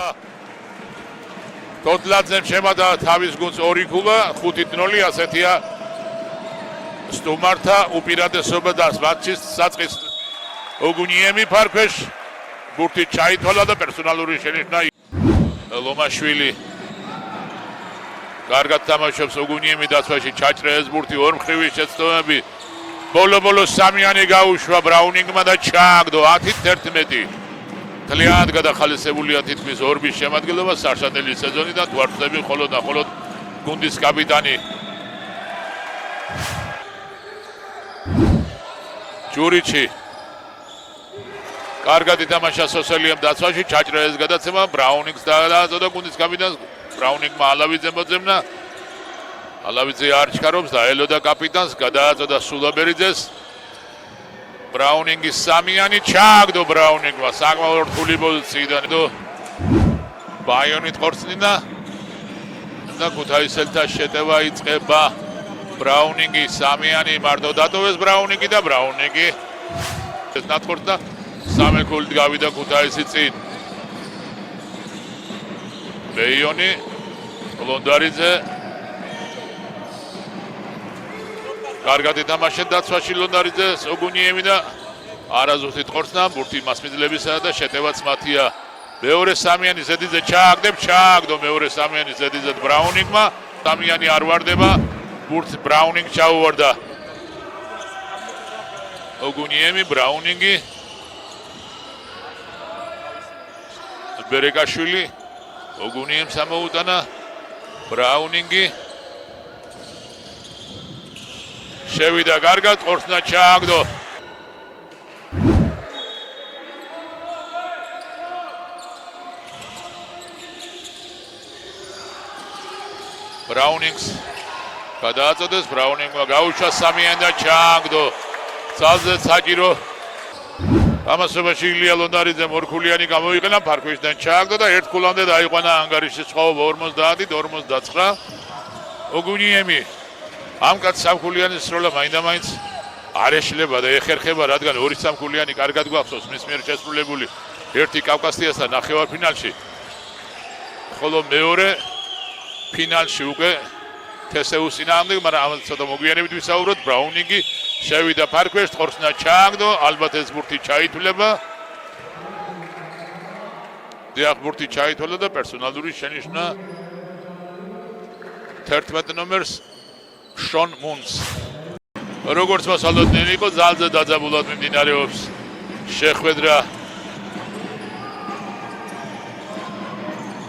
ქულა თოთლაძემ შემადა თავის გუნდს 2 ქულა 5-0 ასეთია სტუმართა უპირატესობა და მატჩის საწყის ოგუნიემი ფარქვეშ ბურთი ჩაითვალა და პერსონალური შენიშვნა ლომაშვილი კარგად თამაშობს ოგუნიემი დაცვაში ჩაჭრეს ბურთი ორმხრივი შეცდომები ბოლო სამიანი გაუშვა ბრაუნინგმა და ჩააგდო 10-11 თლიანად გადახალისებულია თითქმის ორბის შემადგენლობა სარშატელი სეზონიდან თვარწები მხოლოდ გუნდის კაპიტანი ჯურიჩი კარგად ითამაშა სოსელიამ დაცვაში ჩაჭრეს გადაცემა ბრაუნინგს დააწოდა გუნდის კაპიტანს ბრაუნინგმა ალავიძემ მოძებნა ალავიძე არ ჩქარობს და ელოდა კაპიტანს გადააწოდა სულაბერიძეს ბრაუნინგის სამიანი ჩააგდო ბრაუნინგმა საკმაოდ რთული პოზიციიდან ბაიონით ხორცნინა და ქუთაისელთა შეტევა იწყება ბრაუნინგი სამიანი მარტო დატოვეს ბრაუნინგი და ბრაუნინგი ეს ნათქორდა სამი ქულით გავიდა ქუთაისი წინ ბეიონი ლონდარიძე კარგად ითამაშა დაცვაში ლონდარიძეს ოგუნიემი და არაზუსტი ხორცნა ბურთი მასმიძლებისა და შეტევაც მათია მეორე სამიანი ზედიძე ჩააგდო მეორე სამიანი ზედიძე ბრაუნინგმა სამიანი არ ვარდება ბურთს ბრაუნინგ ჩაუვარდა ოგუნიემი ბრაუნინგი ბერეკაშვილი ოგუნიემს ამოუტანა ბრაუნინგი შევიდა კარგად ხორცნა ჩააგდო ბრაუნინგს გადააწოდეს ბრაუნინგმა გაუშვა სამიანი და ჩააგდო ძალზე საჭირო ამასობაში ილია ლონდარიძემ ორქულიანი გამოიყენა ფარქვეშიდან ჩააგდო და ერთ ქულამდე დაიყვანა ანგარიშის სხვაობა 50-29 ოგუნიემი ამ კაც სამქულიანი სროლა მაინდა-მაინც არ ეშლება და ეხერხება რადგან 2 სამქულიანი კარგად გვახსოვს მის მიერ შესრულებული ერთი კავკასიასთან ნახევარფინალში ხოლო მეორე ფინალში უკვე თესეუს წინააღმდეგ მაგრამ ამაზე ცოტა მოგვიანებით ვისაუბროთ ბრაუნინგი შევიდა ფარქვეშ ხორცნა ჩააგდო ალბათ ეს ბურთი ჩაითვლება დიახ ბურთი ჩაითვალა და პერსონალური შენიშვნა 11 ნომერს შონ მუნს როგორც მასალოდნელი იყო ძალზე დაძაბულად მიმდინარეობს შეხვედრა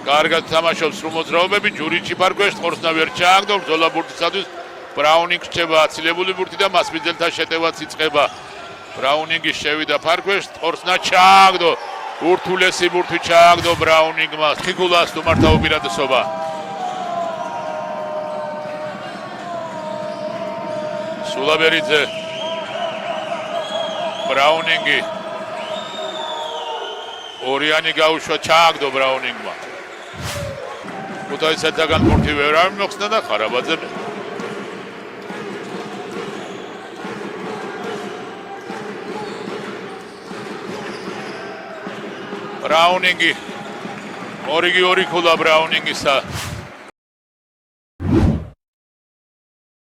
კარგად თამაშობს სრულმოძრაობები ჯურიჩი ფარქვეშ ხორცნა ვერ ჩააგდო ბრძოლა ბურთისათვის ბრაუნინგი რჩება აცილებული ბურთი და მასმიძელთა შეტევაც იწყება ბრაუნინგი შევიდა ფარქვეშ ხორცნა ჩააგდო ურთულესი ბურთი ჩააგდო ბრაუნინგმა ხიკულას სტუმართა უპირატესობა სულაბერიძე ბრაუნინგი ორიანი გაუშვა ჩააგდო ბრაუნინგმა ქუთაისელთაგან ბურთი ვერ ამოხსნა და ხარაბაძე ბრაუნინგი 2 ქულა ბრაუნინგისა